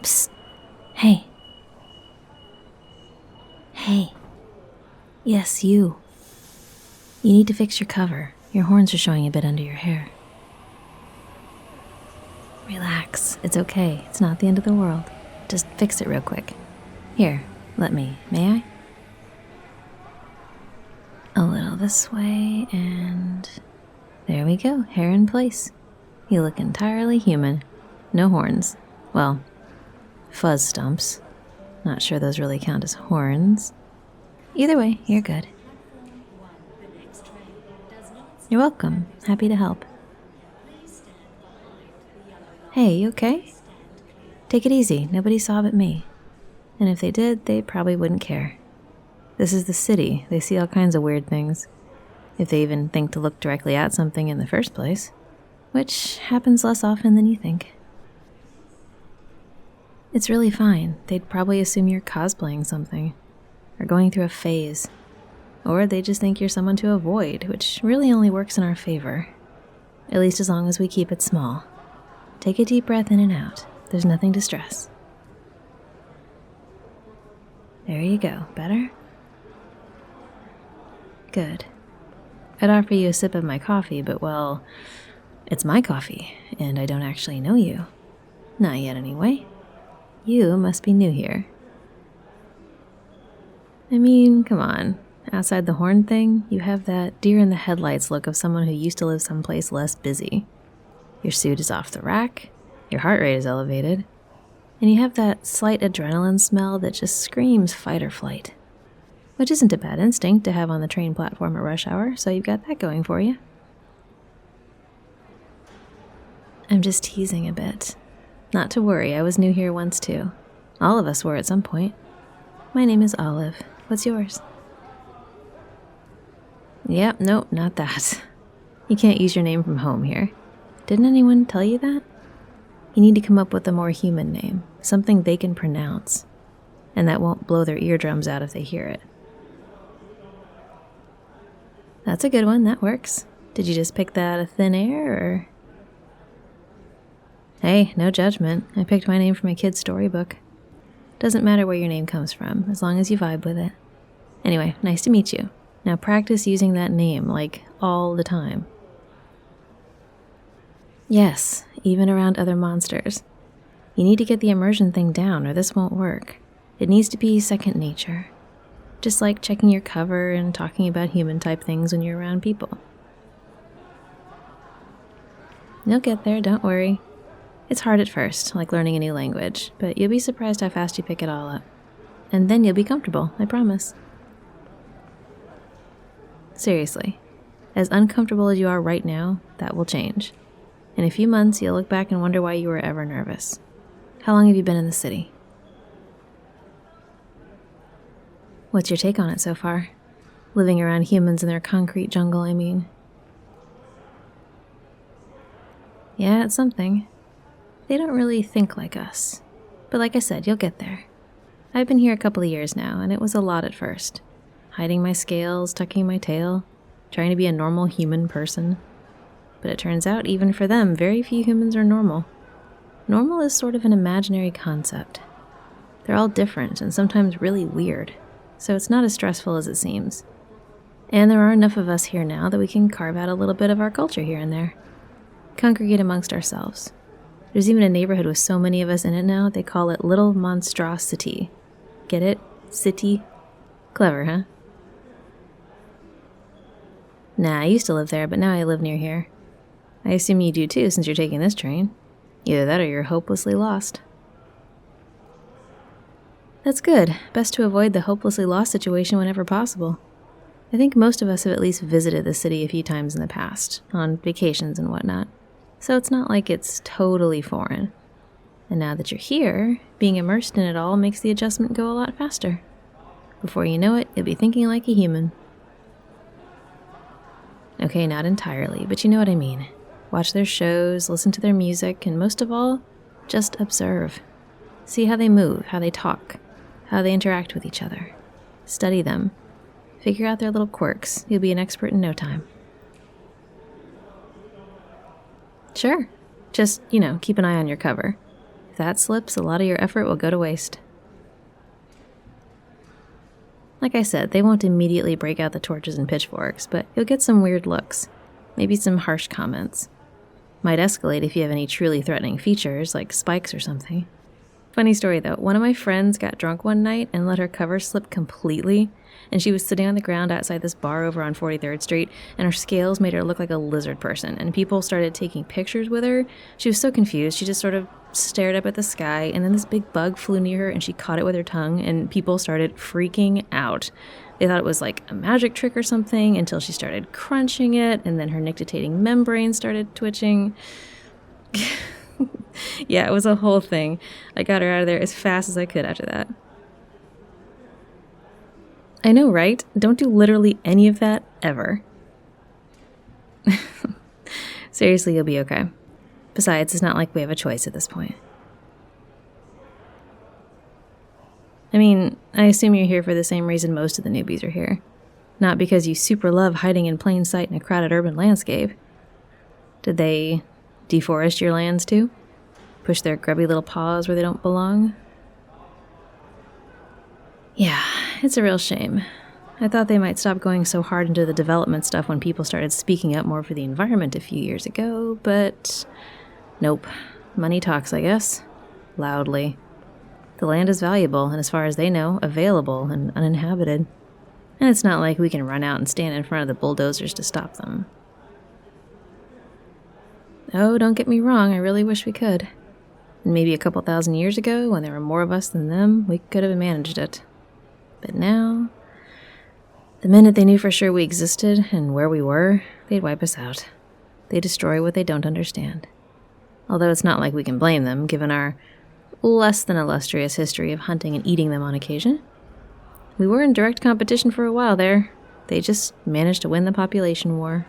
Psst. Hey. Hey. Yes, you. You need to fix your cover. Your horns are showing a bit under your hair. Relax. It's okay. It's not the end of the world. Just fix it real quick. Here, let me. May I? A little this way, and there we go. Hair in place. You look entirely human. No horns. Well, fuzz stumps. Not sure those really count as horns. Either way, you're good. You're welcome. Happy to help. Hey, you okay? Take it easy. Nobody saw but me. And if they did, they probably wouldn't care. This is the city. They see all kinds of weird things. If they even think to look directly at something in the first place. Which happens less often than you think. It's really fine. They'd probably assume you're cosplaying something. Or going through a phase. Or they just think you're someone to avoid, which really only works in our favor. At least as long as we keep it small. Take a deep breath in and out. There's nothing to stress. There you go. Better? Good. I'd offer you a sip of my coffee, but well, it's my coffee, and I don't actually know you. Not yet anyway. You must be new here. I mean, come on. Outside the horn thing, you have that deer-in-the-headlights look of someone who used to live someplace less busy. Your suit is off the rack, your heart rate is elevated, and you have that slight adrenaline smell that just screams fight or flight. Which isn't a bad instinct to have on the train platform at rush hour, so you've got that going for you. I'm just teasing a bit. Not to worry, I was new here once too. All of us were at some point. My name is Olive. What's yours? Yep, nope, not that. You can't use your name from home here. Didn't anyone tell you that? You need to come up with a more human name, something they can pronounce, and that won't blow their eardrums out if they hear it. That's a good one, that works. Did you just pick that out of thin air, or? Hey, no judgment. I picked my name from a kid's storybook. Doesn't matter where your name comes from, as long as you vibe with it. Anyway, nice to meet you. Now practice using that name, like, all the time. Yes, even around other monsters. You need to get the immersion thing down, or this won't work. It needs to be second nature. Just like checking your cover and talking about human-type things when you're around people. You'll get there, don't worry. It's hard at first, like learning a new language, but you'll be surprised how fast you pick it all up. And then you'll be comfortable, I promise. Seriously, as uncomfortable as you are right now, that will change. In a few months, you'll look back and wonder why you were ever nervous. How long have you been in the city? What's your take on it so far? Living around humans in their concrete jungle, I mean. Yeah, it's something. They don't really think like us. But like I said, you'll get there. I've been here a couple of years now, and it was a lot at first. Hiding my scales, tucking my tail, trying to be a normal human person. But it turns out, even for them, very few humans are normal. Normal is sort of an imaginary concept. They're all different and sometimes really weird, so it's not as stressful as it seems. And there are enough of us here now that we can carve out a little bit of our culture here and there. Congregate amongst ourselves. There's even a neighborhood with so many of us in it now, they call it Little Monstrosity. Get it? City? Clever, huh? Nah, I used to live there, but now I live near here. I assume you do too, since you're taking this train. Either that or you're hopelessly lost. That's good. Best to avoid the hopelessly lost situation whenever possible. I think most of us have at least visited the city a few times in the past, on vacations and whatnot. So it's not like it's totally foreign. And now that you're here, being immersed in it all makes the adjustment go a lot faster. Before you know it, you'll be thinking like a human. Okay, not entirely, but you know what I mean. Watch their shows, listen to their music, and most of all, just observe. See how they move, how they talk, how they interact with each other. Study them. Figure out their little quirks. You'll be an expert in no time. Sure. Just, keep an eye on your cover. If that slips, a lot of your effort will go to waste. Like I said, they won't immediately break out the torches and pitchforks, but you'll get some weird looks, maybe some harsh comments. Might escalate if you have any truly threatening features, like spikes or something. Funny story though, one of my friends got drunk one night and let her cover slip completely, and she was sitting on the ground outside this bar over on 43rd Street, and her scales made her look like a lizard person, and people started taking pictures with her. She was so confused, she just sort of stared up at the sky, and then this big bug flew near her and she caught it with her tongue, and people started freaking out. They thought it was like a magic trick or something until she started crunching it, and then her nictitating membrane started twitching. Yeah, it was a whole thing. I got her out of there as fast as I could after that. I know, right? Don't do literally any of that ever. Seriously, you'll be okay. Besides, it's not like we have a choice at this point. I mean, I assume you're here for the same reason most of the newbies are here. Not because you super love hiding in plain sight in a crowded urban landscape. Did they deforest your lands too? Push their grubby little paws where they don't belong? Yeah, it's a real shame. I thought they might stop going so hard into the development stuff when people started speaking up more for the environment a few years ago, but nope. Money talks, I guess. Loudly. The land is valuable, and as far as they know, available and uninhabited. And it's not like we can run out and stand in front of the bulldozers to stop them. Oh, don't get me wrong, I really wish we could. And maybe a couple thousand years ago, when there were more of us than them, we could have managed it. But now, the minute they knew for sure we existed and where we were, they'd wipe us out. They destroy what they don't understand. Although it's not like we can blame them, given our less than illustrious history of hunting and eating them on occasion. We were in direct competition for a while there. They just managed to win the population war.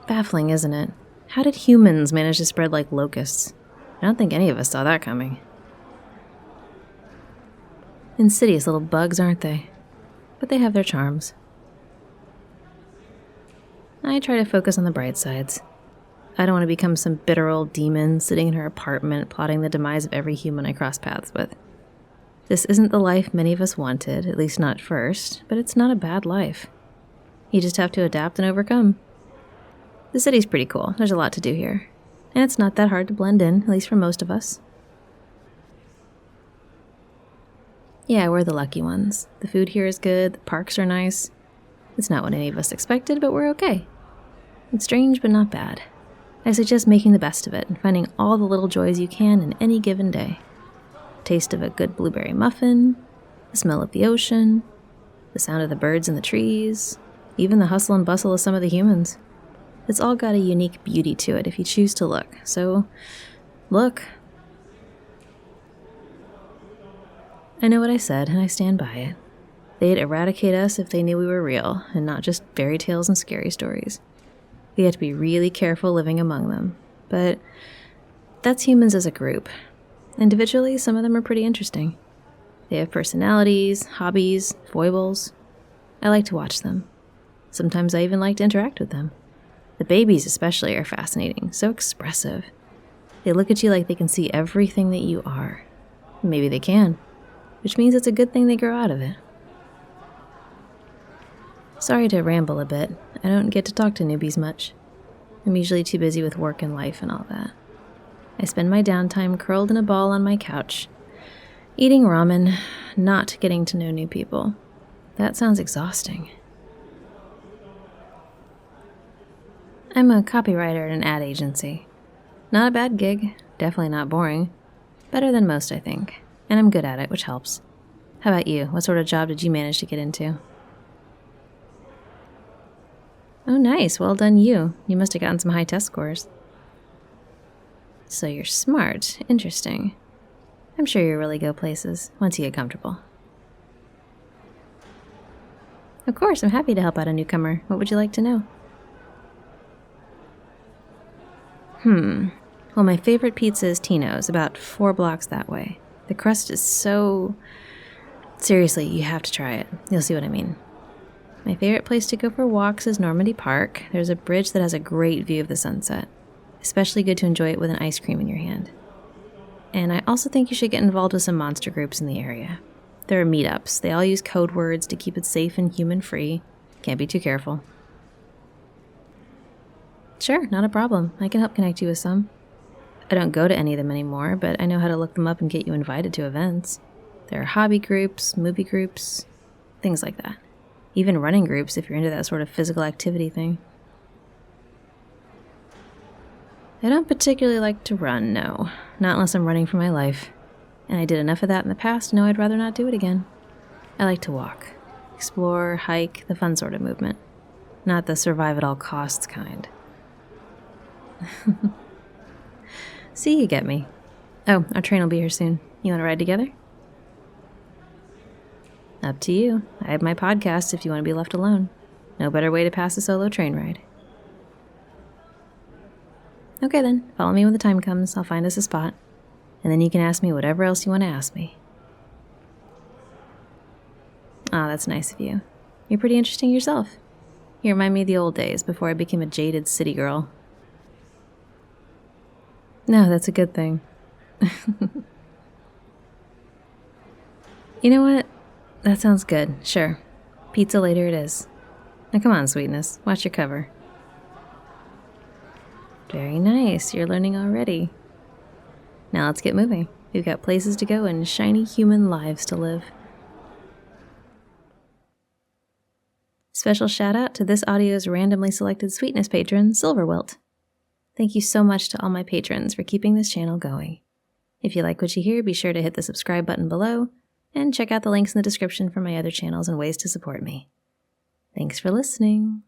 Baffling, isn't it? How did humans manage to spread like locusts? I don't think any of us saw that coming. Insidious little bugs, aren't they? But they have their charms. I try to focus on the bright sides. I don't want to become some bitter old demon sitting in her apartment plotting the demise of every human I cross paths with. This isn't the life many of us wanted, at least not first, but it's not a bad life. You just have to adapt and overcome. The city's pretty cool. There's a lot to do here. And it's not that hard to blend in, at least for most of us. Yeah, we're the lucky ones. The food here is good, the parks are nice. It's not what any of us expected, but we're okay. It's strange, but not bad. I suggest making the best of it and finding all the little joys you can in any given day. The taste of a good blueberry muffin, the smell of the ocean, the sound of the birds in the trees, even the hustle and bustle of some of the humans. It's all got a unique beauty to it if you choose to look. So, look. I know what I said, and I stand by it. They'd eradicate us if they knew we were real, and not just fairy tales and scary stories. We had to be really careful living among them. But that's humans as a group. Individually, some of them are pretty interesting. They have personalities, hobbies, foibles. I like to watch them. Sometimes I even like to interact with them. The babies especially are fascinating, so expressive. They look at you like they can see everything that you are. Maybe they can, which means it's a good thing they grow out of it. Sorry to ramble a bit. I don't get to talk to newbies much. I'm usually too busy with work and life and all that. I spend my downtime curled in a ball on my couch, eating ramen, not getting to know new people. That sounds exhausting. I'm a copywriter at an ad agency. Not a bad gig, definitely not boring. Better than most, I think. And I'm good at it, which helps. How about you? What sort of job did you manage to get into? Oh, nice. Well done you. You must have gotten some high test scores. So you're smart. Interesting. I'm sure you'll really go places once you get comfortable. Of course, I'm happy to help out a newcomer. What would you like to know? Well, my favorite pizza is Tino's, about 4 blocks that way. The crust is so... Seriously, you have to try it. You'll see what I mean. My favorite place to go for walks is Normandy Park. There's a bridge that has a great view of the sunset. Especially good to enjoy it with an ice cream in your hand. And I also think you should get involved with some monster groups in the area. There are meetups. They all use code words to keep it safe and human-free. Can't be too careful. Sure, not a problem. I can help connect you with some. I don't go to any of them anymore, but I know how to look them up and get you invited to events. There are hobby groups, movie groups, things like that. Even running groups if you're into that sort of physical activity thing. I don't particularly like to run, no. Not unless I'm running for my life. And I did enough of that in the past to know I'd rather not do it again. I like to walk. Explore, hike, the fun sort of movement. Not the survive-at-all-costs kind. See, you get me. Oh, our train will be here soon. You want to ride together? Up to you. I have my podcast if you want to be left alone. No better way to pass a solo train ride. Okay then, follow me when the time comes. I'll find us a spot. And then you can ask me whatever else you want to ask me. Ah, that's nice of you. You're pretty interesting yourself. You remind me of the old days before I became a jaded city girl. No, that's a good thing. You know what? That sounds good, sure. Pizza later it is. Now come on, sweetness, watch your cover. Very nice, you're learning already. Now let's get moving. We've got places to go and shiny human lives to live. Special shout out to this audio's randomly selected sweetness patron, Silverwilt. Thank you so much to all my patrons for keeping this channel going. If you like what you hear, be sure to hit the subscribe button below, and check out the links in the description for my other channels and ways to support me. Thanks for listening.